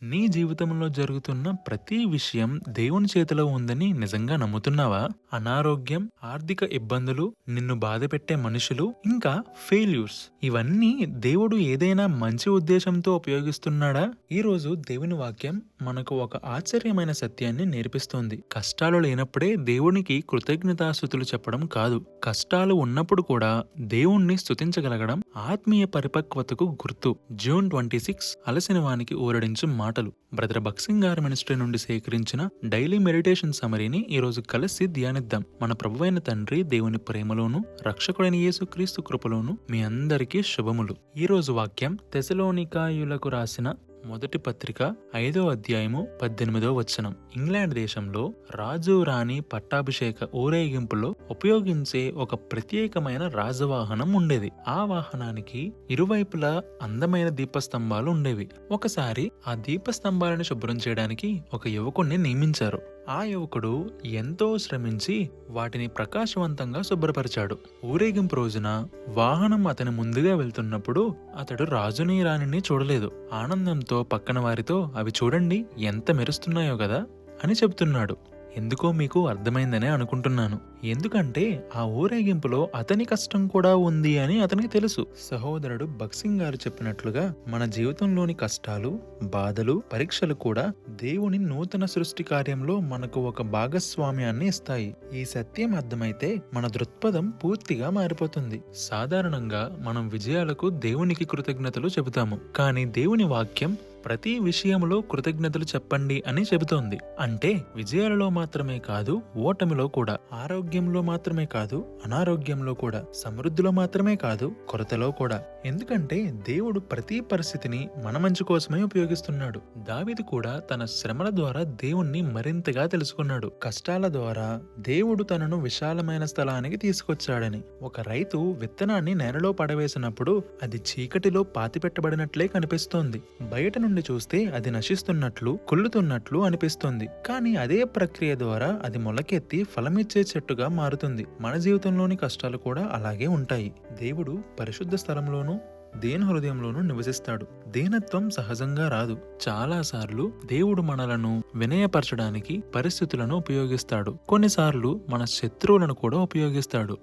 నీ జీవితంలో జరుగుతున్న ప్రతి విషయం దేవుని చేతిలో ఉందని నిజంగా నమ్ముతున్నావా? అనారోగ్యం, ఆర్థిక ఇబ్బందులు, నిన్ను బాధపెట్టే మనుషులు, ఇంకా ఫెయిల్యూర్స్ ఇవన్నీ దేవుడు ఏదైనా మంచి ఉద్దేశంతో ఉపయోగిస్తున్నాడా? ఈరోజు దేవుని వాక్యం మనకు ఒక ఆశ్చర్యమైన సత్యాన్ని నేర్పిస్తోంది. కష్టాలు లేనప్పుడే దేవునికి కృతజ్ఞతాస్తుతులు చెప్పడం కాదు, కష్టాలు ఉన్నప్పుడు కూడా దేవుణ్ణి స్తుతించగలగడం ఆత్మీయ పరిపక్వతకు గుర్తు. జూన్ 26 అలసిన వానికి ఊరడించు మాటలు. బ్రదర్ భక్సింగ్ గారి మినిస్ట్రీ నుండి సేకరించిన డైలీ మెడిటేషన్ సమరీని ఈరోజు కలిసి ధ్యానిద్దాం. మన ప్రభువైన తండ్రి దేవుని ప్రేమలోను రక్షకుడైన యేసు క్రీస్తు కృపలోను మీ అందరికీ శుభములు. ఈరోజు వాక్యం తెసలోనికాయులకు రాసిన మొదటి పత్రిక 5వ అధ్యాయము 18వ వచనం. ఇంగ్లాండ్ దేశంలో రాజు రాణి పట్టాభిషేక ఊరేగింపులో ఉపయోగించే ఒక ప్రత్యేకమైన రాజవాహనం ఉండేది. ఆ వాహనానికి ఇరువైపులా అందమైన దీపస్తంభాలు ఉండేవి. ఒకసారి ఆ దీపస్తంభాలను శుభ్రం చేయడానికి ఒక యువకుణ్ణి నియమించారు. ఆ యువకుడు ఎంతో శ్రమించి వాటిని ప్రకాశవంతంగా శుభ్రపరిచాడు. ఊరేగింపు రోజున వాహనం అతని ముందుగా వెళ్తున్నప్పుడు అతడు రాజుని రాణిని చూడలేదు. ఆనందంతో పక్కన వారితో అవి చూడండి ఎంత మెరుస్తున్నాయో కదా అని చెబుతున్నాడు. ఎందుకో మీకు అర్థమైందనే అనుకుంటున్నాను. ఎందుకంటే ఆ ఊరేగింపులో అతని కష్టం కూడా ఉంది అని అతనికి తెలుసు. సహోదరుడు భక్సింగ్ గారు చెప్పినట్లుగా మన జీవితంలోని కష్టాలు, బాధలు, పరీక్షలు కూడా దేవుని నూతన సృష్టి కార్యంలో మనకు ఒక భాగస్వామ్యాన్ని ఇస్తాయి. ఈ సత్యం అర్థమైతే మన దృక్పథం పూర్తిగా మారిపోతుంది. సాధారణంగా మనం విజయాలకు దేవునికి కృతజ్ఞతలు చెబుతాము, కానీ దేవుని వాక్యం ప్రతి విషయంలో కృతజ్ఞతలు చెప్పండి అని చెబుతోంది. అంటే విజయాలలో మాత్రమే కాదు, ఓటమిలో కూడా, ఆరోగ్యంలో మాత్రమే కాదు, అనారోగ్యంలో కూడా, సమృద్ధిలో మాత్రమే కాదు, కొరతలో కూడా. ఎందుకంటే దేవుడు ప్రతి పరిస్థితిని మన మంచి కోసమే ఉపయోగిస్తున్నాడు. దావీదు కూడా తన శ్రమల ద్వారా దేవుణ్ణి మరింతగా తెలుసుకున్నాడు. కష్టాల ద్వారా దేవుడు తనను విశాలమైన స్థలానికి తీసుకొచ్చాడని. ఒక రైతు విత్తనాన్ని నేలలో పడవేసినప్పుడు అది చీకటిలో పాతిపెట్టబడినట్లే కనిపిస్తోంది. బయట నుండి చూస్తే అది నశిస్తున్నట్లు, కుళ్ళుతున్నట్లు అనిపిస్తుంది. కానీ అదే ప్రక్రియ ద్వారా అది మొలకెత్తి ఫలమిచ్చే చెట్టుగా మారుతుంది. మన జీవితంలోని కష్టాలు కూడా అలాగే ఉంటాయి. దేవుడు పరిశుద్ధ స్థలంలోనూ దేని హృదయంలోనూ నివసిస్తాడు. దీనత్వం సహజంగా రాదు. చాలాసార్లు దేవుడు మనలను వినయపరచడానికి పరిస్థితులను ఉపయోగిస్తాడు. కొన్నిసార్లు మన శత్రువులను కూడా ఉపయోగిస్తాడు.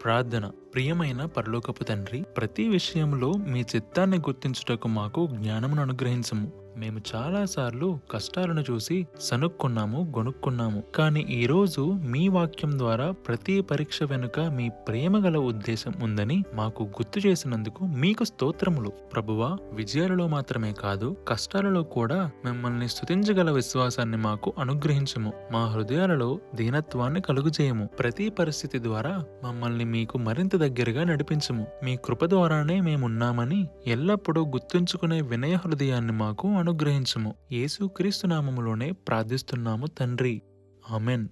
ప్రార్థన. ప్రియమైన పరలోకపు తండ్రి, ప్రతి విషయంలో మీ చిత్తాన్ని గుర్తించుటకు మాకు జ్ఞానమును అనుగ్రహించము. మేము చాలాసార్లు కష్టాలను చూసి సనుక్కున్నాము, గొనుక్కున్నాము. కానీ ఈరోజు మీ వాక్యం ద్వారా ప్రతి పరీక్ష వెనుక మీ ప్రేమగల ఉద్దేశం ఉందని మాకు గుర్తు చేసినందుకు మీకు స్తోత్రములు. ప్రభువా, విజయాలలో మాత్రమే కాదు, కష్టాలలో కూడా మిమ్మల్ని స్తుతించగల విశ్వాసాన్ని మాకు అనుగ్రహించము. మా హృదయాలలో దీనత్వాన్ని కలుగుచేయము. ప్రతి పరిస్థితి ద్వారా మమ్మల్ని మీకు మరింత దగ్గరగా నడిపించము. మీ కృప ద్వారానే మేమున్నామని ఎల్లప్పుడూ గుర్తుంచుకునే వినయ హృదయాన్ని మాకు అనుగ్రహించము. యేసు క్రీస్తు నామములోనే ప్రార్థిస్తున్నాము తండ్రి. ఆమెన్.